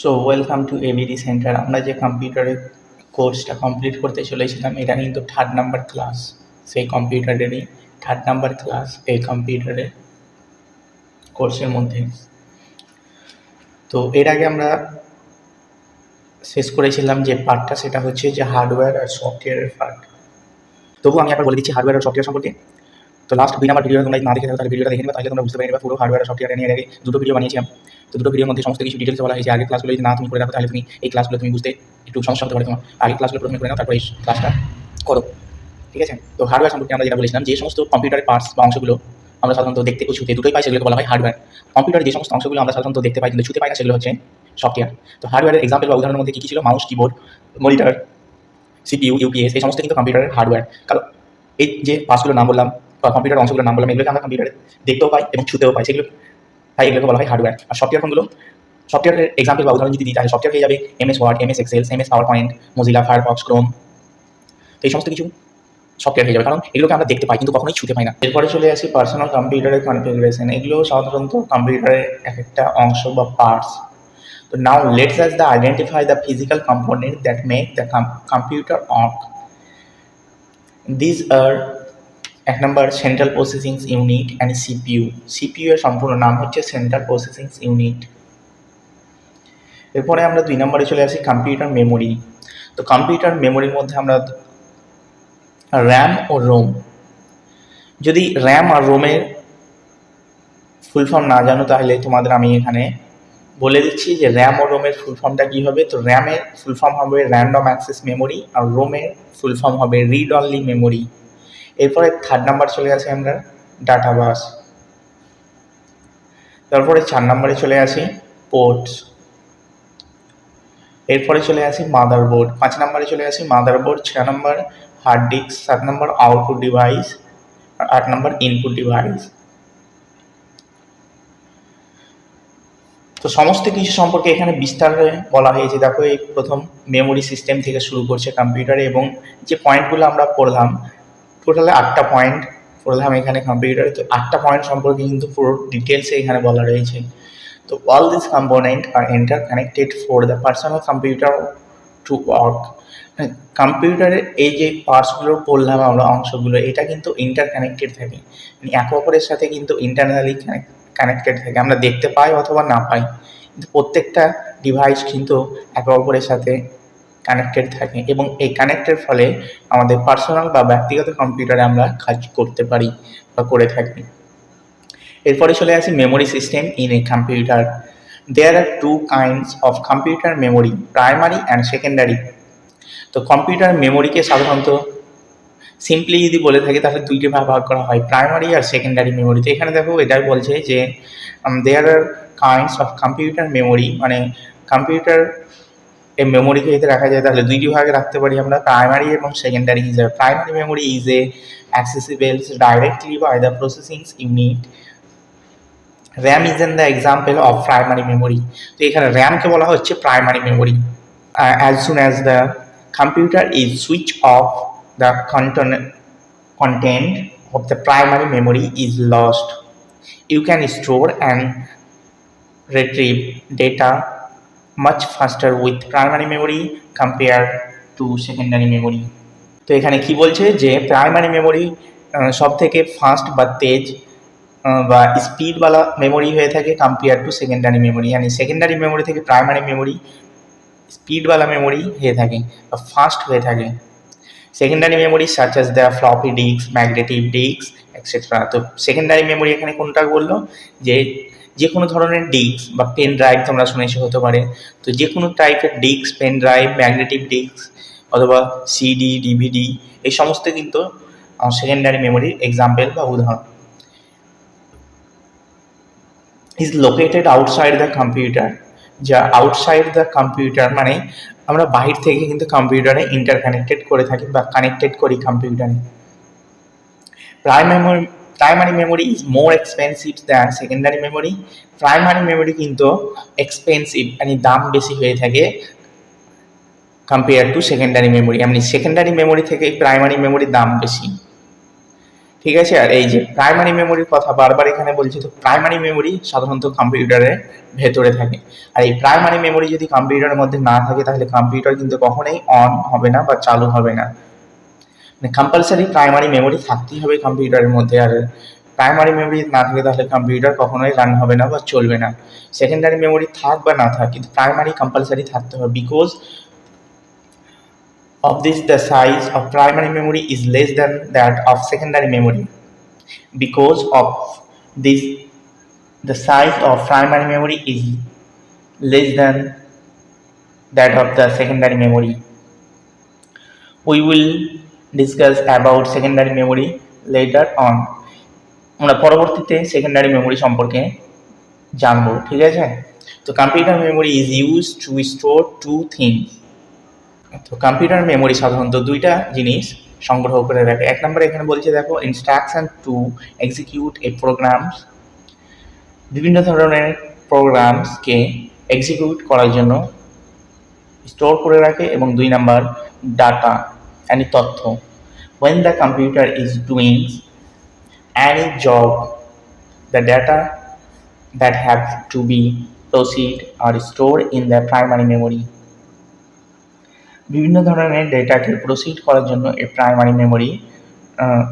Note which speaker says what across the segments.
Speaker 1: So welcome to ABD centre. আমরা যে কম্পিউটারের কোর্সটা কমপ্লিট করতে চলেছিলাম, এটা কিন্তু থার্ড নাম্বার ক্লাস। সেই কম্পিউটারেরই থার্ড নাম্বার ক্লাস এই কম্পিউটারের কোর্সের মধ্যে। তো এর আগে আমরা শেষ করেছিলাম যে পার্টটা, সেটা হচ্ছে যে হার্ডওয়্যার আর সফটওয়্যারের পার্ট। তবু আমি একবার বলে দিচ্ছি হার্ডওয়্যার আর সফটওয়্যার সম্পর্কে। তো লাস্ট 2 নাম্বার ভিডিও তোমরা না দেখে থাকো তাহলে ভিডিওটা দেখে নেবে, তাহলে তোমরা বুঝতে পারবে পুরো হার্ডওয়্যার আর সফটওয়্যার নিয়ে। এর আগে দুটো ভিডিও বানিয়েছিলাম, তো দুটো ভিডিওর মধ্যে সমস্ত কিছু ডিটেলস বলা হয়েছে। আগের ক্লাসগুলো যদি না তুমি করে রাখো তাহলে তুমি এই ক্লাসগুলো তুমি বুঝতে একটু সমস্যা হতে পারে। তোমার আগের ক্লাসগুলো প্রথমে করে নাও, তারপরে এই ক্লাসটা করো, ঠিক আছে? তো হার্ডওয়্যার সম্পর্কে আমরা যেটা বলেছিলাম, যে সমস্ত কম্পিউটারের পার্টস বা অংশগুলো আমরা সাধারণত দেখতে ও ছুতে দুটোই পাই, সেগুলোকে বলা হয় হার্ডওয়্যার। কম্পিউটারের যে সমস্ত অংশগুলো আমরা সাধারণত দেখতে পাই কিন্তু ছুতে পাই না, সেগুলো হচ্ছে সফটওয়্যার। তো হার্ডওয়্যারের এক্সাম্পল বা উদাহরণের মধ্যে কী কী ছিল? Mouse, keyboard, monitor, CPU, UPS, এই সমস্ত কিন্তু কম্পিউটারের হার্ডওয়্যার। কারণ এই যে পার্টসগুলোর নাম বললাম বা কম্পিউটার অংশগুলোর নাম বললাম, এগুলোকে আমরা কম্পিউটারে দেখতেও পাই এবং ছুতেও পাই, সেগুলো তাই এগুলোকে বলা হয় হার্ডওয়্যার। আর সফটওয়্যার কোনগুলো? সফটওয়্যারের এক্সাম্পল বা উদাহরণ যদি দিই তাহলে সফটওয়্যার হয়ে যাবে MS Word, MS Excel, MS PowerPoint, Mozilla, Firefox, Chrome. তো এই সমস্ত কিছু সফটওয়্যার হয়ে যাবে, কারণ এগুলোকে আমরা দেখতে পাই কিন্তু কখনোই ছুতে পাই না। এরপরে চলে আসি পার্সোনাল কম্পিউটারের কনফিগারেশন। এগুলো সাধারণত কম্পিউটারের এক একটা অংশ বা পার্টস। তো now let's us the identify the physical component that make the computer work. This আর এক number central processing unit and CPU. CPU এর সম্পূর্ণ নাম হচ্ছে সেন্ট্রাল প্রসেসিং ইউনিট। এরপরে আমরা 2 নম্বরে চলে আসি কম্পিউটার মেমোরি। তো কম্পিউটার মেমোরির মধ্যে আমরা র্যাম ও রোম। যদি র্যাম আর রোমের ফুল ফর্ম না জানো তাহলে তোমাদের আমি এখানে বলে দিচ্ছি যে র্যাম ও রোমের ফুল ফর্মটা কী হবে। তো র্যামের ফুল ফর্ম হবে র্যান্ডম অ্যাক্সেস মেমোরি, আর রোমের ফুল ফর্ম হবে রিড অনলি মেমোরি। এরপরে থার্ড নাম্বার চলে আসি আমরা ডাটা বাস। তারপরে 4 নম্বরে চলে আসি পোর্টস। এরপরে চলে আসি মাদারবোর্ড। 5 নম্বরে চলে আসি মাদারবোর্ড। 6 নম্বর হার্ড ডিস্ক। 7 নম্বর আউটপুট ডিভাইস। আর 8 নম্বর ইনপুট ডিভাইস। তো সমস্ত কিছু সম্পর্কে এখানে বিস্তারে বলা হয়েছে। দেখো, এই প্রথম মেমোরি সিস্টেম থেকে শুরু করছে কম্পিউটারে, এবং যে পয়েন্টগুলো আমরা পড়লাম টোটালে 8টা পয়েন্ট পড়লাম এখানে কম্পিউটারে। তো 8টা পয়েন্ট সম্পর্কে কিন্তু পুরো ডিটেলসে এখানে বলা রয়েছে। তো all these components are interconnected for the personal computer to work. কম্পিউটারের এই যে পার্টসগুলো পড়লাম আমরা, অংশগুলো, এটা কিন্তু ইন্টারকানেক্টেড থাকে, মানে একে অপরের সাথে কিন্তু ইন্টারনালি কানেক্টেড থাকে। আমরা দেখতে পাই অথবা না পাই, কিন্তু প্রত্যেকটা ডিভাইস কিন্তু একে অপরের সাথে কানেক্টেড থাকে, এবং এই কানেক্টের ফলে আমাদের পার্সোনাল বা ব্যক্তিগত কম্পিউটারে আমরা কাজ করতে পারি বা করে থাকি। এরপরে চলে আসি memory system in a computer. There are 2 kinds of computer memory, primary and secondary. তো কম্পিউটার মেমোরিকে সাধারণত সিম্পলি যদি বলে থাকি তাহলে 2টে ভাগ করা হয়, প্রাইমারি আর সেকেন্ডারি মেমোরি। তো এখানে দেখো এটাই বলছে যে দেয়ার আর কাইন্ডস অফ কম্পিউটার মেমোরি, মানে কম্পিউটার এই মেমোরিকে যদি রাখা যায় তাহলে 2টি ভাগে রাখতে পারি আমরা, প্রাইমারি এবং সেকেন্ডারি হিসাবে। Primary memory is a accessible directly by the processing unit. RAM is an example of primary memory. তো এখানে RAM কে বলা হচ্ছে primary memory. As soon as the computer is switch off, the content of the primary memory is lost. You can store and retrieve data much faster with primary memory compared to secondary memory. তো এখানে কি বলছে যে primary memory সব থেকে fast বা তেজ বা স্পিডওয়ালা মেমোরি হয়ে থাকে কম্পেয়ার টু সেকেন্ডারি মেমোরি, মানে সেকেন্ডারি মেমোরি থেকে প্রাইমারি মেমোরি স্পিডওয়ালা মেমোরি হয়ে থাকে বা ফাস্ট হয়ে থাকে। Secondary memory such as the floppy disk, magnetic disk etcetera. তো সেকেন্ডারি মেমোরি এখানে কোনটা বললো, যে কোনো ধরনের ডিস্ক বা পেন ড্রাইভ তোমরা শুনেছো হতে পারে। তো যে কোনো টাইপের disk, pen drive, magnetic disk অথবা সিডি, ডিভিডি, এই সমস্ত কিন্তু সেকেন্ডারি মেমোরির এক্সাম্পল বা উদাহরণ। is located outside the computer। যা আউটসাইড দ্য কম্পিউটার মানে আমরা বাহির থেকে কিন্তু কম্পিউটারে ইন্টারকানেক্টেড করে থাকি বা কানেক্টেড করি কম্পিউটারে। Primary memory is more expensive than secondary memory. Primary memory কিন্তু এক্সপেন্সিভ, মানে দাম বেশি হয়ে থাকে কম্পেয়ার টু সেকেন্ডারি মেমোরি, মানে সেকেন্ডারি মেমোরি থেকে প্রাইমারি মেমোরির দাম বেশি। ঠিক আছে। আর এই যে প্রাইমারি মেমোরির কথা বারবার এখানে বলছি, তো প্রাইমারি মেমোরি সাধারণত কম্পিউটারের ভেতরে থাকে। আর এই প্রাইমারি মেমোরি যদি কম্পিউটারের মধ্যে না থাকে তাহলে কম্পিউটার কিন্তু কখনোই অন হবে না বা চালু হবে না। মানে কম্পালসারি প্রাইমারি মেমোরি থাকতেই হবে কম্পিউটারের মধ্যে। আর প্রাইমারি মেমোরি না থাকে তাহলে কম্পিউটার কখনোই রান হবে না বা চলবে না। সেকেন্ডারি মেমোরি থাক বা না থাক, কিন্তু প্রাইমারি কম্পালসারি থাকতে হবে। Because of this, the size of primary memory is less than that of secondary memory. Because of this, the size of primary memory is less than that of the secondary memory. We will discuss about secondary memory later on. আমরা পরবর্তীতে secondary memory সম্পর্কে জানবো, ঠিক আছে। তো computer memory is use to store two things. তো computer memory সাধারণত দুইটা জিনিস সংগ্রহ করে রাখে। এক নম্বরে এখানে বলছে দেখো, instruction to execute A programs, বিভিন্ন ধরনের প্রোগ্রামসকে এক্সিকিউট করার জন্য স্টোর করে রাখে। এবং দুই নাম্বার ডাটা, মানে তথ্য। when the computer is doing any job, the data that have to be proceed are stored in the primary memory. বিভিন্ন ধরনের ডেটাকে প্রসিড করার জন্য এই প্রাইমারি মেমোরি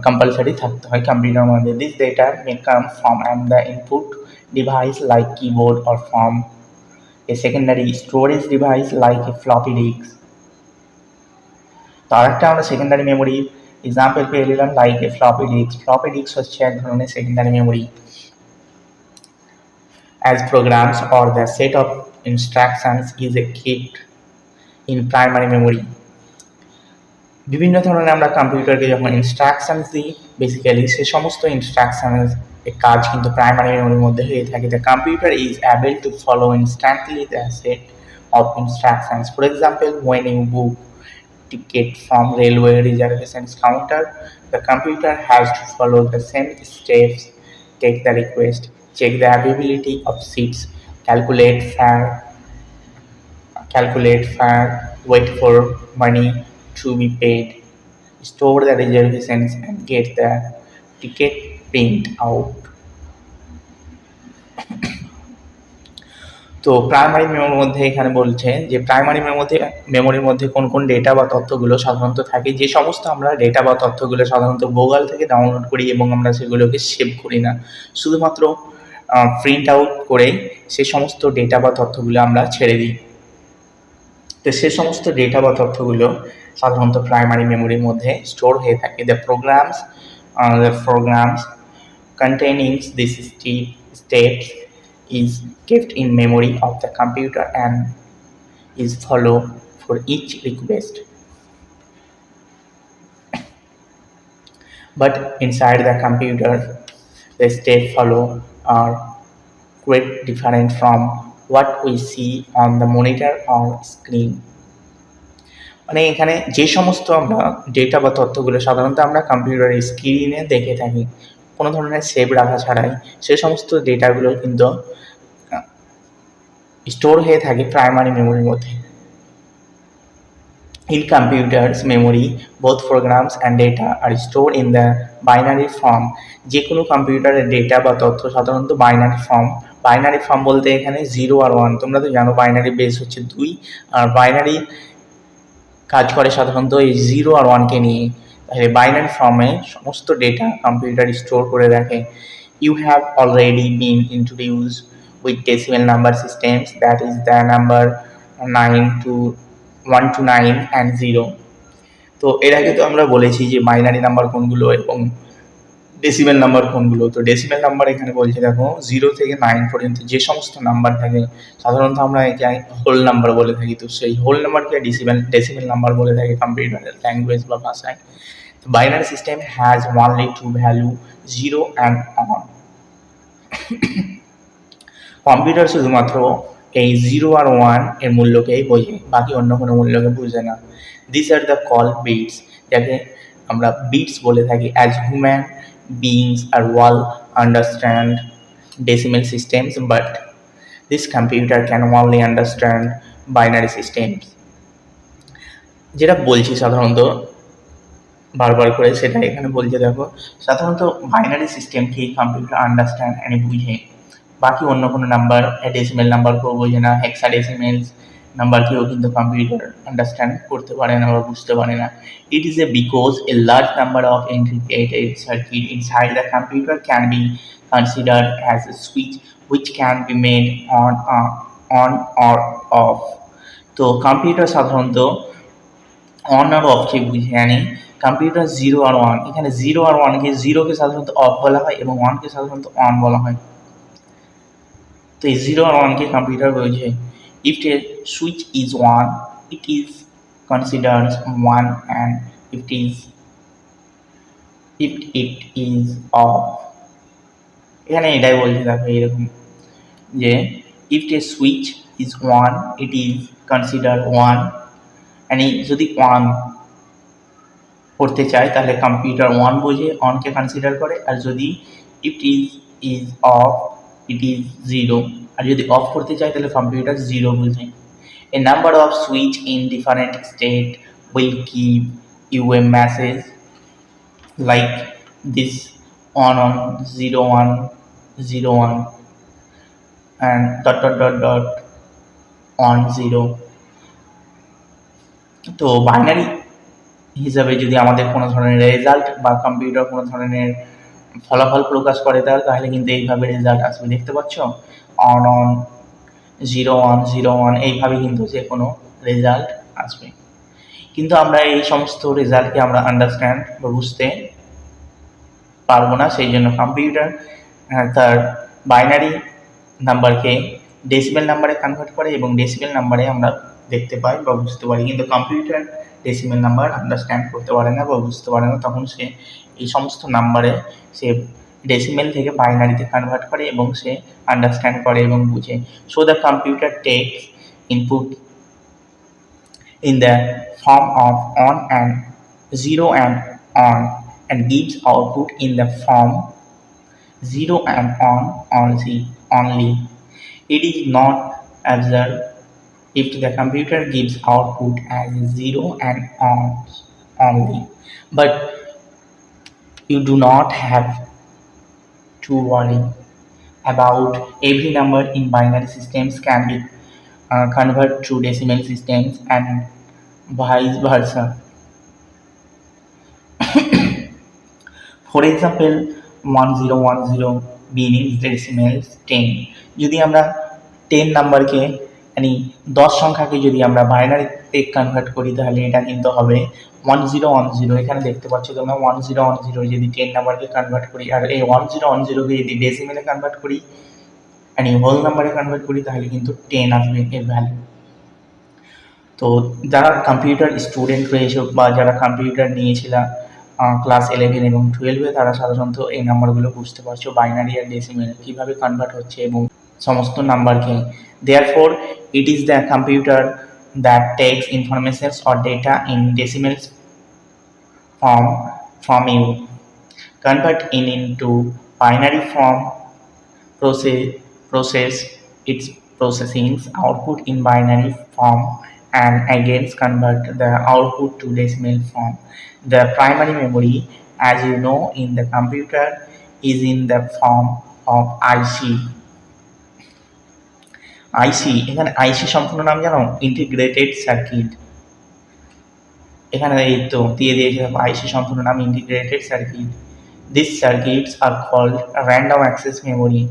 Speaker 1: কম্পালসারি থাকতে হয় কম্পিউটারের মধ্যে। This data may come from the input device like keyboard or from a secondary storage device like a floppy disk. তো আরেকটা আমরা সেকেন্ডারি মেমোরি এক্সাম্পল পেয়ে নিলাম, like a floppy disk. Floppy disk হচ্ছে এক ধরনের secondary memory. as programs or the set of instructions is kept in primary memory. বিভিন্ন ধরনের আমরা কম্পিউটারকে যখন ইনস্ট্রাকশনস দিই, বেসিক্যালি সে সমস্ত ইনস্ট্রাকশনের কাজ কিন্তু প্রাইমারি মেমোরির মধ্যে হয়ে থাকে। The computer is able to follow instantly the set of instructions. For example, when you book ticket from railway reservations counter, the computer has to follow the same steps: take the request, check the availability of seats, calculate fare, wait for money to be paid, store the reservations and get the ticket print out. তো primary মেমোরির মধ্যে এখানে বলছে যে primary মেমোরির মধ্যে কোন কোন ডেটা বা তথ্যগুলো সাধারণত থাকে। যে সমস্ত আমরা ডেটা বা তথ্যগুলো সাধারণত গুগল থেকে ডাউনলোড করি এবং আমরা সেগুলোকে সেভ করি না, শুধুমাত্র প্রিন্ট আউট করে সে সমস্ত ডেটা বা তথ্যগুলো আমরা ছেড়ে দিই। তো সে সমস্ত ডেটা বা তথ্যগুলো সাধারণত প্রাইমারি মেমোরির মধ্যে স্টোর হয়ে থাকে। The programs containing these steps is kept in memory of the computer and is followed for each request. But inside the computer, the steps followed are quite different from what we see on the monitor or screen. মানে এখানে যে সমস্ত আমরা data বা তথ্যগুলো সাধারণত আমরা কম্পিউটারের স্ক্রিনে দেখে থাকি কোনো ধরনের সেভ রাখা ছাড়াই, সে সমস্ত ডেটাগুলো কিন্তু স্টোর হয়ে থাকে প্রাইমারি মেমোরির মধ্যে। In computers memory, both programs and data are stored in the binary form. যে কোনো কম্পিউটারের ডেটা বা তথ্য সাধারণত বাইনারি ফর্ম। বাইনারি ফর্ম বলতে এখানে 0 আর 1। তোমরা তো জানো বাইনারি বেস হচ্ছে 2, আর বাইনারি কাজ করে সাধারণত এই 0 আর 1কে নিয়ে। তাহলে বাইনারি ফর্মে সমস্ত ডেটা কম্পিউটার স্টোর করে রাখে। You have already been introduced with decimal number systems, that is the number 1 to 9 and 0. তো এর আগে তো আমরা বলেছি যে বাইনারি নাম্বার কোনগুলো এবং ডেসিমেল নাম্বার কোনগুলো। তো ডেসিমেল নাম্বার এখানে বলছে দেখো 0 থেকে 9 পর্যন্ত যে সমস্ত নাম্বার থাকে সাধারণত আমরা একে হোল নাম্বার বলে থাকি। তো সেই হোল নাম্বারকে ডেসিমেল নাম্বার বলে থাকি কম্পিউটারের ল্যাঙ্গুয়েজ বা ভাষায়। তো binary system has only two value, 0 and 1. Computer শুধুমাত্র এই 0 আর 1 এর মূল্যকেই বোঝে, বাকি অন্য কোনো মূল্যকে বুঝে না। This are the call bits, যাকে আমরা বিটস বলে থাকি। As human beings are well understand decimal systems, but this computer can only understand binary systems. যেটা বলছি সাধারণত বারবার করে সেটা এখানে বলছে দেখো। সাধারণত বাইনারি সিস্টেমকে কম্পিউটার আন্ডারস্ট্যান্ড এন্ড বুঝে, বাকি অন্য কোনো নাম্বার ডেসিমেল নাম্বারকেও বোঝে না, হেক্সাডেসিমেলস নাম্বারকেও কিন্তু কম্পিউটার আন্ডারস্ট্যান্ড করতে পারে না বা বুঝতে পারে না। It is a because a large number of integrated circuit inside the computer can be considered as a switch which can be made on or off। তো কম্পিউটার সাধারণত অন আর অফকে বুঝে আনি। কম্পিউটার জিরো আর ওয়ান, এখানে zero আর ওয়ানকে, জিরোকে সাধারণত of বলা হয় এবং ওয়ানকে সাধারণত অন বলা হয়। তো এই জিরো আর ওয়ানকে কম্পিউটার বোঝে। If A switch is one it is considered one, and if it is of, এখানে এটাই বলছে দেখো এরকম যে if A switch is one it is consider one, মানে যদি ওয়ান করতে চায় তাহলে কম্পিউটার ওয়ান বোঝে, অনকে কনসিডার করে, আর যদি it is off it is zero, আর যদি অফ করতে চায় তাহলে কম্পিউটার জিরো বোঝে। A number of switch in different state will give you a message like this on 01 01 and dot on 0। তো বাইনারি হিসাবে যদি আমাদের কোনো ধরনের রেজাল্ট বা কম্পিউটার কোনো ধরনের ফলাফল প্রকাশ করে তাহলে কিন্তু এইভাবে রেজাল্ট আসবে, দেখতে পাচ্ছ অন 01 এইভাবে কিন্তু যে কোনো রেজাল্ট আসবে। কিন্তু আমরা এই সমস্ত রেজাল্টকে আমরা আন্ডারস্ট্যান্ড বা বুঝতে পারবো না, সেই জন্য কম্পিউটার তার বাইনারি নাম্বারকে ডেসিমেল নাম্বারে কনভার্ট করে এবং ডেসিমেল নাম্বারে আমরা দেখতে পাই বা বুঝতে পারি। কিন্তু কম্পিউটার ডেসিমেল নাম্বার আন্ডারস্ট্যান্ড করতে পারে না বা বুঝতে পারে না, তখন সে এই সমস্ত নাম্বারে সে ডেসিমেল থেকে বাইনারিতে কনভার্ট করে এবং সে আন্ডারস্ট্যান্ড করে এবং বুঝে। So the computer tax input in the form of on and 0 and on, and gives output in the form 0 and on only. It is not observed if the computer gives output as 0 and on only. But you do not have to worry about every number in binary systems can be converted to decimal systems and vice versa. For example, 1010 meaning decimals 10। যদি আমরা 10 নাম্বারকে মানে 10 সংখ্যাকে যদি আমরা বাইনারিতে convert করি তাহলে এটা কিন্তু হবে 1010। এখানে দেখতে পাচ্ছ তোমরা 1010 যদি 10 নাম্বারকে কনভার্ট করি, আর এই 1010কে যদি ডেসিমেলে কনভার্ট করি মানে হোল নাম্বারে কনভার্ট করি তাহলে কিন্তু 10 আসবে এর ভ্যালু। তো যারা কম্পিউটার স্টুডেন্ট রয়েছে বা যারা কম্পিউটার নিয়েছিল ক্লাস 11 এবং 12-এ, তারা সাধারণত এই নাম্বারগুলো বুঝতে পারছো বাইনারি আর ডেসিমেল কীভাবে কনভার্ট হচ্ছে এবং সমস্ত নাম্বারকে। Therefore, it is the computer that takes informations or data in decimal form from you, convert it into binary form, process its processing output in binary form, and again convert the output to decimal form. The primary memory, as you know, in the computer is in the form of IC। এখানে আইসি সম্পূর্ণ নাম জানো? Integrated circuit. এখানে এই তো দিয়ে দিয়েছে আইসি সম্পূর্ণ নাম integrated circuit. These circuits are called random access memory.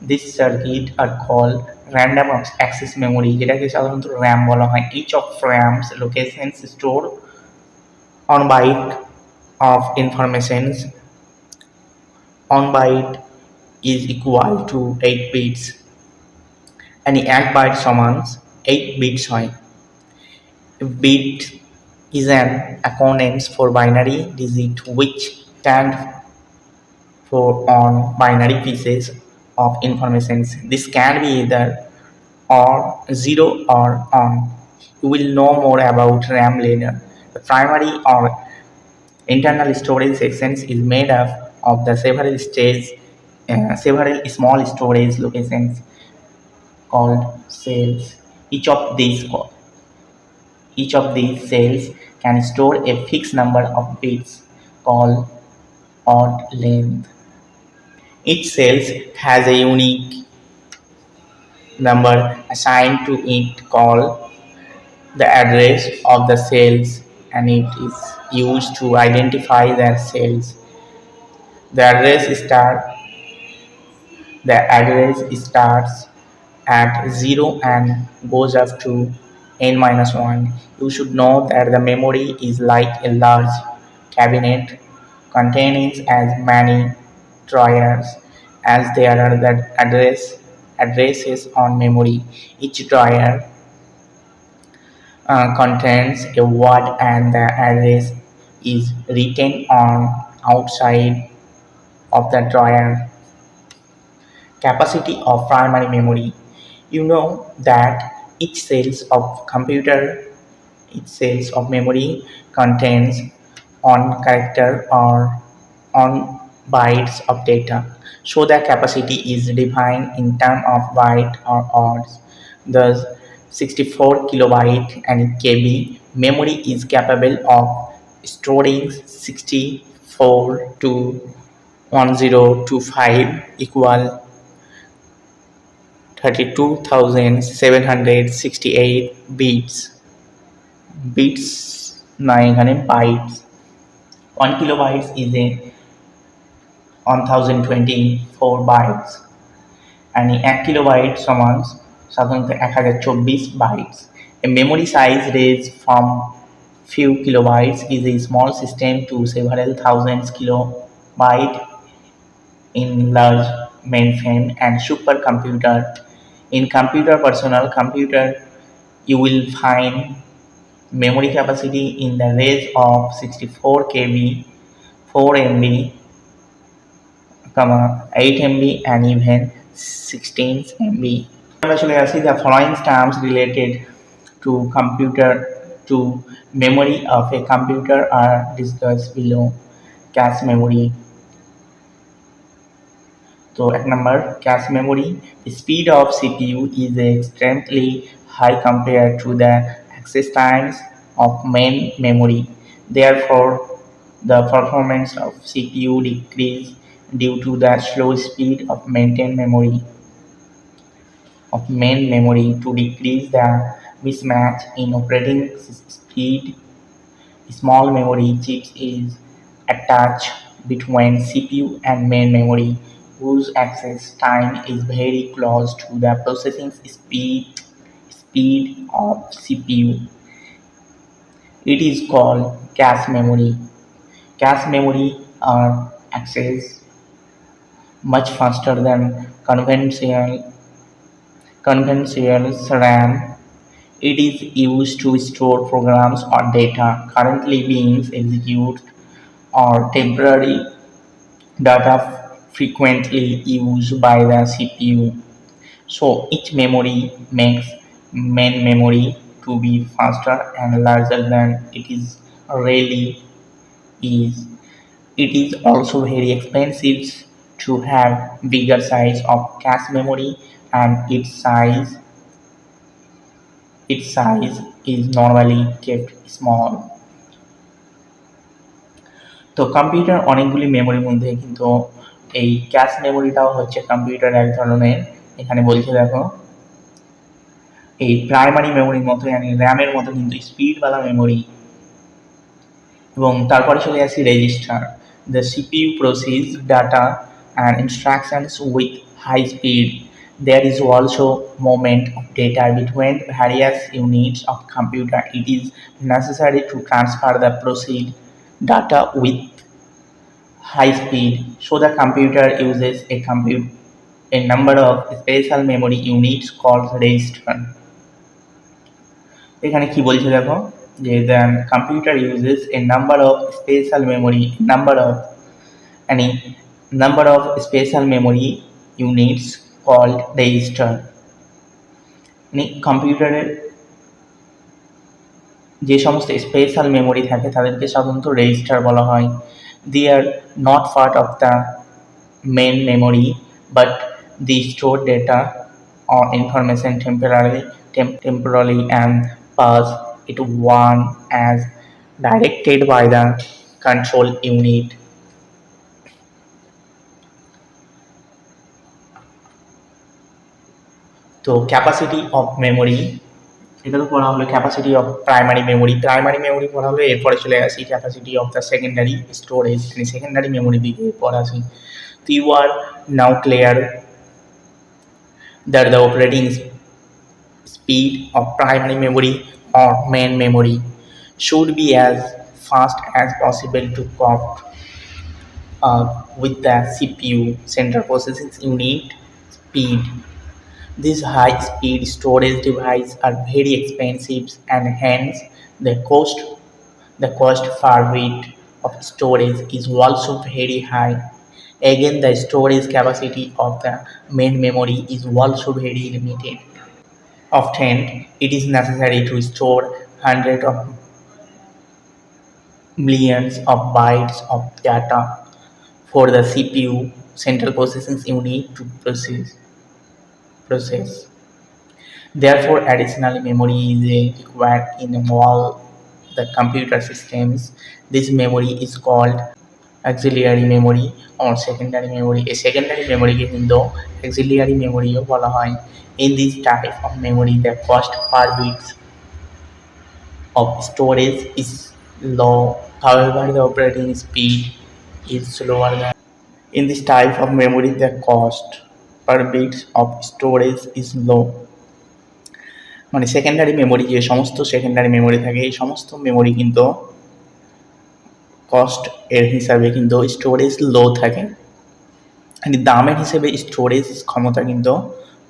Speaker 1: These circuits are called random access memory, যেটাকে সাধারণত RAM বলা হয়। Each of RAM's locations store on byte of informations. On byte is equal to 8 bits. and 1 byte সমান 8 bits হয়। Bit is an acronym for binary digit which stand for on binary pieces of information. This can be either or 0 or on. You will know more about RAM later. The primary or internal storage sections is made up of the several small storage locations called cells. Each of these Each of these cells can store a fixed number of bits called odd length. Each cell has a unique number assigned to it called the address of the cells, and it is used to identify their cells. The address start the address starts at 0 and goes up to n minus 1. You should know that the memory is like a large cabinet containing as many drawers as there are the addresses on memory. Each drawer contains a word and the address is written on outside of the drawer. Capacity of primary memory. You know that each cells of memory contains on character or on bytes of data. So the capacity is defined in terms of byte or odds. Thus, 64 kilobyte and KB memory is capable of storing 64 to 1025 equal 32,768 bits. Bits না এখানে bytes. 1 kilobytes is a 1024 bytes and 1 kilobyte সমান সাধারণত 1024 bytes. A memory size range from few kilobytes is a small system to several thousands kilobyte in large mainframe and supercomputer. In personal computer, you will find memory capacity in the range of 64 KB, 4 MB, 8 MB and even 16 MB. Actually, I see the following terms related to memory of a computer are discussed below. Cache memory. So at number cache memory, the speed of CPU is extremely high compared to the access times of main memory. Therefore, the performance of CPU decreases due to the slow speed of main memory. To decrease the mismatch in operating speed, small memory chips is attached between CPU and main memory, whose access time is very close to the processing speed of CPU. It is called cache memory. Cache memory are accessed much faster than conventional RAM. It is used to store programs or data currently being executed or temporary data frequently used by the CPU. So each memory makes main memory to be faster and larger than it really is. It is also very expensive to have bigger size of cache memory, and its size is normally kept small. তো computer অনেকগুলি মেমোরির মধ্যে কিন্তু এই cash মেমোরিটাও হচ্ছে computer এক ধরনের। এখানে বলছে দেখো এই প্রাইমারি মেমোরির মতো মানে র্যামের মতো কিন্তু স্পিডওয়ালা মেমোরি। এবং তারপরে চলে আসি register. The CPU process data and instructions with high speed. There is also movement of data between various units of computer. It is necessary to transfer the processed data with high speed. So the computer uses a number of special memory units called register. এখানে কি বলছে দেখো যে the computer uses a number of special memory units called register. কম্পিউটারের যে সমস্ত special memory থাকে তাদেরকে সাধারণত রেজিস্টার বলা হয়। They are not part of the main memory, but they store data or information temporarily and pass it one as directed by the control unit. তো capacity of memory, এটা তো পড়া হলো capacity of primary memory. Primary memory পড়া হলো, এরপরে চলে আসি capacity of the secondary storage, মানে সেকেন্ডারি মেমোরি দিকে পড়া আসি। তো you are now clear that the operating speed of primary memory or main memory should be as fast as possible to cope with the CPU, central processing unit speed. These high-speed storage devices are very expensive and hence the cost per bit of storage is also very high. Again, the storage capacity of the main memory is also very limited. Often, it is necessary to store hundreds of millions of bytes of data for the CPU, central processing unit, to process. Therefore, additional memory is required in all the computer systems. This memory is called auxiliary memory or secondary memory. A secondary memory is in the auxiliary memory of বলা হয়. In this type of memory, the cost per bit of storage is low. However, the operating speed is slower than. In this type of memory, the cost per bit of storage is low. মানে secondary memory, যে সমস্ত secondary memory থাকে এই সমস্ত memory কিন্তু cost এর হিসাবে কিন্তু স্টোরেজ লো থাকে, মানে দামের হিসেবে স্টোরেজ ক্ষমতা কিন্তু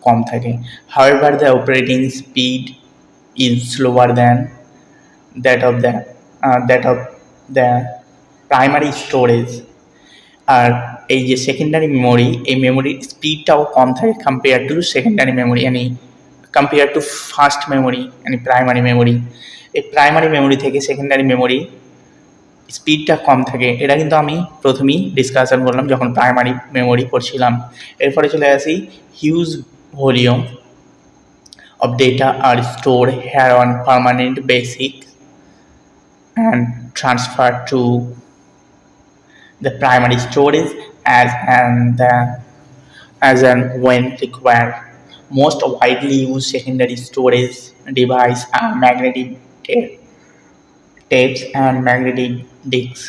Speaker 1: কম থাকে। However the operating speed is slower than that of the primary storage. আর এই যে সেকেন্ডারি মেমোরি, এই মেমোরির স্পিডটাও কম থাকে কম্পেয়ার টু সেকেন্ডারি মেমোরি, মানে কম্পেয়ার টু ফার্স্ট মেমোরি মানে প্রাইমারি মেমোরি। এই প্রাইমারি মেমোরি থেকে সেকেন্ডারি মেমোরি স্পিডটা কম থাকে। এটা কিন্তু আমি প্রথমেই ডিসকাশন করলাম যখন প্রাইমারি মেমোরি পড়ছিলাম। এরপরে চলে আসি huge volume of data are store here on permanent basic and transferred to the primary storage as and when required. Most widely used secondary storage devices are magnetic tapes and magnetic disks.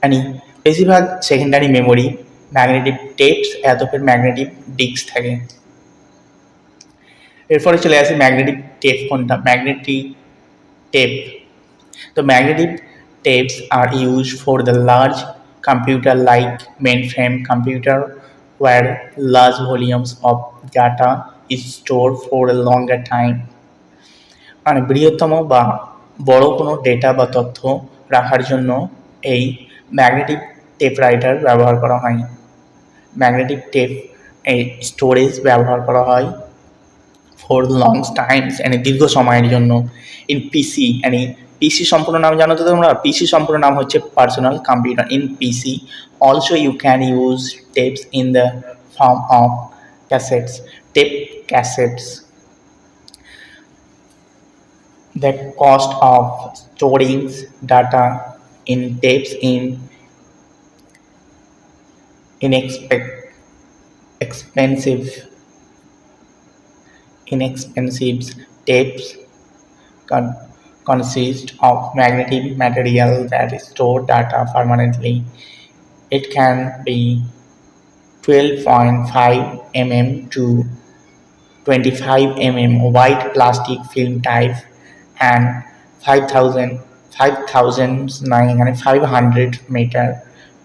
Speaker 1: आणि বেশিরভাগ secondary memory magnetic tapes অথবা magnetic disk থাকে। এরপরে চলে আসি magnetic tape কোনটা, magnetic tape. The magnetic tapes are used for the large computer like mainframe computer where large volumes of data is stored for a longer time. মানে বৃহত্তম বা বড় কোনো ডেটা বা তথ্য রাখার জন্য এই ম্যাগনেটিক টেপ রাইটার ব্যবহার করা হয়। ম্যাগনেটিক টেপ এই স্টোরেজ ব্যবহার করা হয় ফর লং টাইমস, মানে দীর্ঘ সময়ের জন্য। ইন পিসি, মানে পিসি সম্পূর্ণ নাম জানো তো তোমরা? পিসি সম্পূর্ণ নাম হচ্ছে personal computer. In PC also you can use tapes in the form of cassettes, tape cassettes. The cost of storing data in tapes in inexpensive tapes consist of magnetic material that store data permanently. It can be 12.5 mm to 25 mm white plastic film type and 500 meter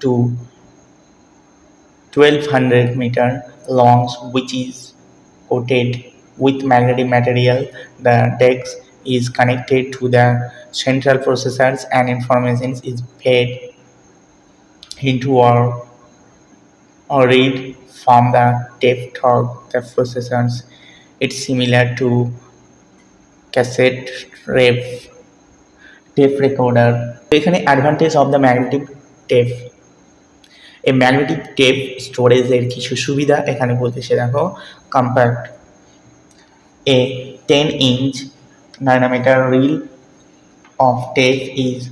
Speaker 1: to 1200 meter long, which is coated with magnetic material. The disc is connected to the central processors and information is fed into or read from the tape through the processors. It's similar to cassette tape recorder. এখানে advantage of the magnetic tape, এই magnetic tape স্টোরেজের কিছু সুবিধা এখানে বলতেছে। দেখো, compact, a 10-inch diameter reel of tape is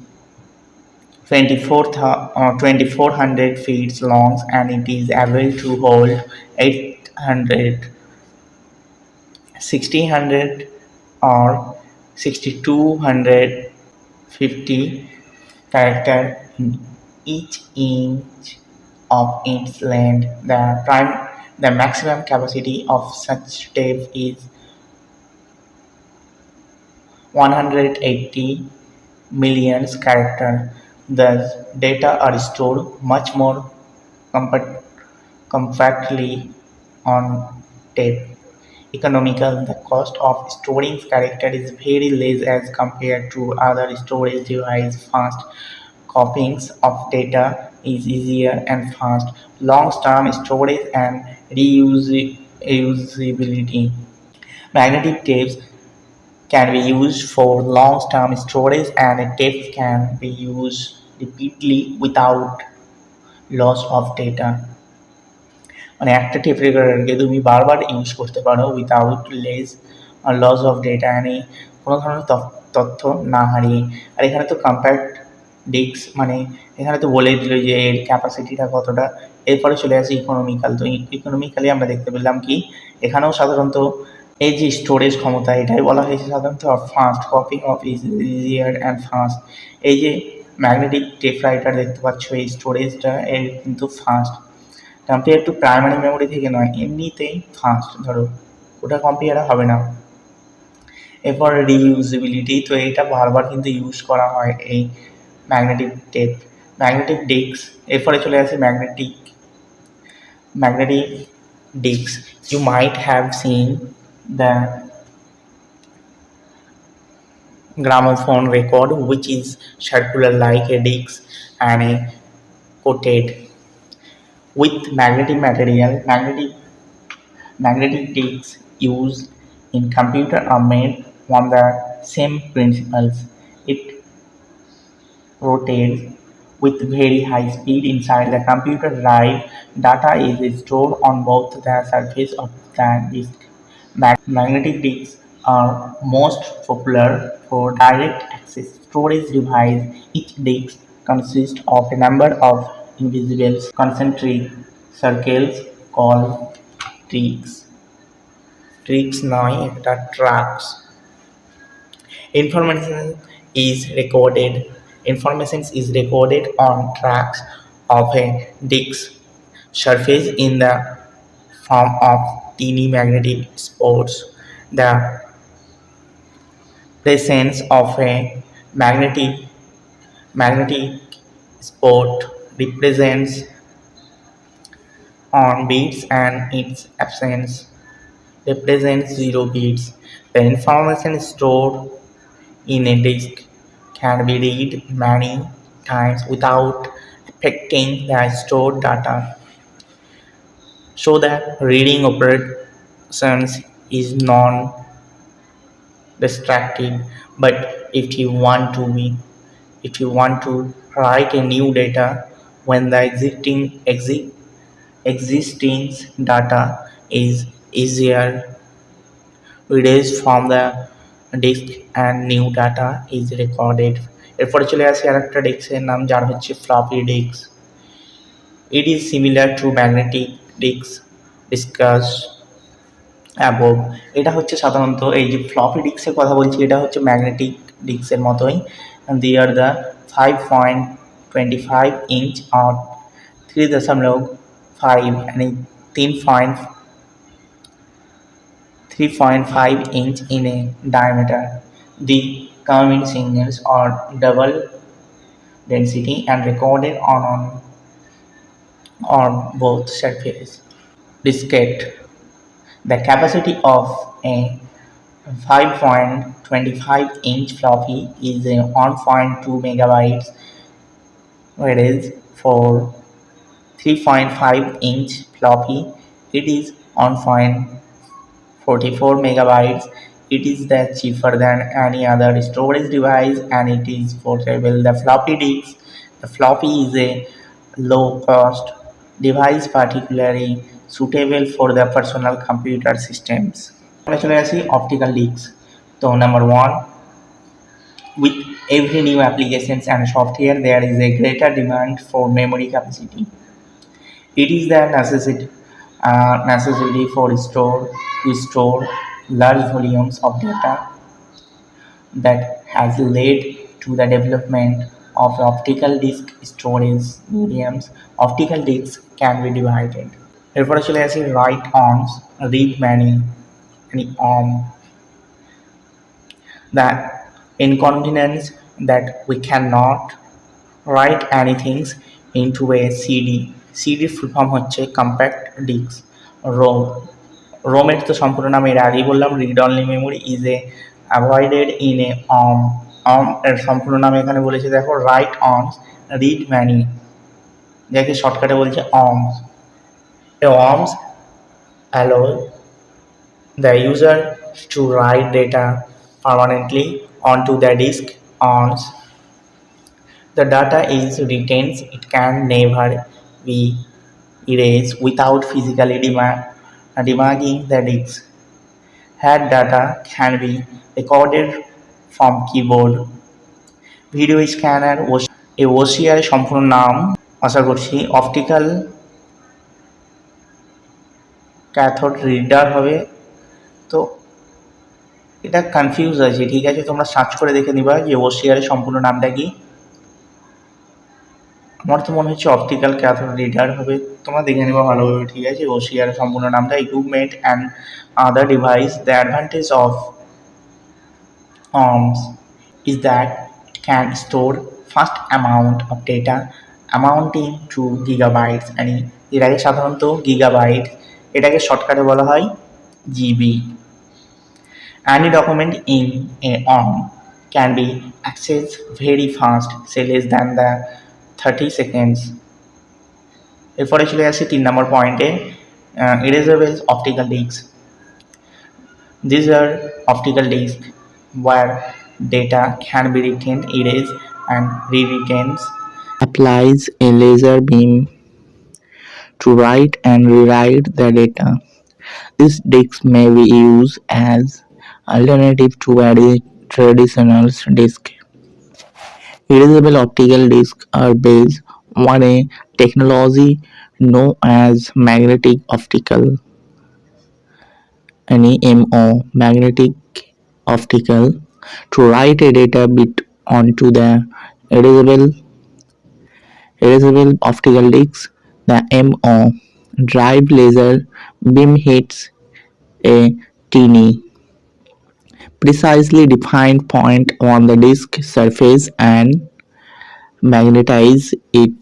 Speaker 1: 2400 feet long, and it is able to hold 800, 1600 or 6250 character in each inch of its length. The maximum capacity of such tape is 180 million characters. Thus, data are stored much more compactly on tape. Economical, the cost of storing character is very less as compared to other storage devices. Fast copying of data is easier and fast. Long-term storage and reusability. Magnetic tapes can be used for long-term storage, and tapes can be used repeatedly without loss of data. মানে একটা tape রেকর্ডারকে তুমি বারবার use করতে পারো without loss of data, মানে কোনো ধরনের তথ্য না হারিয়ে। আর এখানে তো কম্প্যাক্ট ডিস্ক, মানে এখানে তো বলেই দিল যে এর ক্যাপাসিটিটা কতটা। এরপরে চলে আসি ইকোনমিক্যাল। তো ইকোনমিক্যালি আমরা দেখতে পেলাম কি এখানেও সাধারণত এই যে স্টোরেজ ক্ষমতা, এটাই বলা হয়েছে সাধারণত fast copying of easier and fast. এই যে ম্যাগনেটিক টেপ রাইটার দেখতে পাচ্ছ, এই স্টোরেজটা এর কিন্তু fast compare to primary memory থেকে নয়, এমনিতেই ফাস্ট। ধরো ওটা কম্পেয়ার হবে না। এরপর রিইউজেবিলিটি, তো এটা বারবার কিন্তু ইউজ করা হয় এই ম্যাগনেটিক টেপ। ম্যাগনেটিক ডিস্ক, এরপরে চলে আসে magnetic disk. You might have seen the gramophone record, which is circular like a disc and a coated with magnetic material. Magnetic discs used in computer are made on the same principles. It rotates with very high speed inside the computer drive. Data is stored on both the surface of the disk. Magnetic disks are most popular for direct access storage device. Each disk consists of a number of invisible concentric circles called tracks. Tracks নয়, এটা tracks. Information is recorded on tracks of a disk surface in the form of tiny magnetic spots. The presence of a magnetic spot represents on bits and its absence represents 0 bits. The information stored in a disk can be read many times without affecting the stored data. So that reading operations is non-destructive. But if you want to write a new data when the existing data is easier erased from the disk and new data is recorded. এরপরে চলে আসি আরেকটা ডিস্কের নাম, যার হচ্ছে floppy disk. It is similar to magnetic disks discussed above. এটা হচ্ছে সাধারণত এই যে ফ্লপি ডিস্কের কথা বলছি, এটা হচ্ছে ম্যাগনেটিক ডিস্কের মতোই। They are the 5.25 inch or 3.5 and 3.5 inch in a diameter. The common signals are double density and recorded on both surfaces. Diskette. The capacity of a 5.25 inch floppy is 1.2 megabytes, whereas for 3.5 inch floppy it is 1.44 megabytes. It is cheaper than any other storage device and it is portable. The floppy disk. The floppy is a low-cost device particularly suitable for the personal computer systems. আমরা চলে আসি optical disk. So number one, with every new applications and software, there is a greater demand for memory capacity. It is the necessity for to store large volumes of data that has led to the development of optical disk storage mediums. Optical disks can be divided. এরপরে চলে আসি write arms, read many, arm. The inconvenience that we cannot write anything into a CD. CD full form হচ্ছে compact disc. ROM, রোমের তো সম্পূর্ণ নাম এর আগেই বললাম, read only memory is A avoided in a arm. Arm এর সম্পূর্ণ নাম এখানে বলেছে দেখো, রাইট আর্মস রিড ম্যানি, যাকে শর্টকাটে বলছে arms. arms allow the user to write data permanently onto the disk. Arms, the data is retained, it can never be erased without physically debugging the disk. Head data can be recorded from keyboard. Video scanner এই OCR সম্পূর্ণ নাম আশা করছি optical cathode reader হবে। তো এটা confuse আছে, ঠিক আছে, তোমরা সার্চ করে দেখে নিবা যে ওসিআর সম্পূর্ণ নামটা কি। আমার তো মনে হচ্ছে অপটিক্যাল ক্যাথোড রিডার হবে, তোমরা দেখে নিবা ভালোভাবে, ঠিক আছে। ওসিআর সম্পূর্ণ নামটা equipment and other device. The advantage of arms is that it can store vast amount of data amounting to gigabytes, and এটাকে সাধারণত গিগাবাইট, এটাকে শর্টকাটে বলা হয় GB. Any document in a arm can be accessed very fast, say less than the 30 seconds. এরপরে চলে আসি 3 নম্বর পয়েন্টে, erasable optical discs. These are optical discs where data can be retained, erased, and re-retained. Applies a laser beam to write and rewrite the data. These disks may be used as alternative to a traditional disk. Erasable optical discs are based on a technology known as magnetic optical (MO), magnetic optical, to write a data bit onto the erasable optical disc. The MO drive laser beam hits a tiny, precisely defined point on the disk surface and magnetizes it.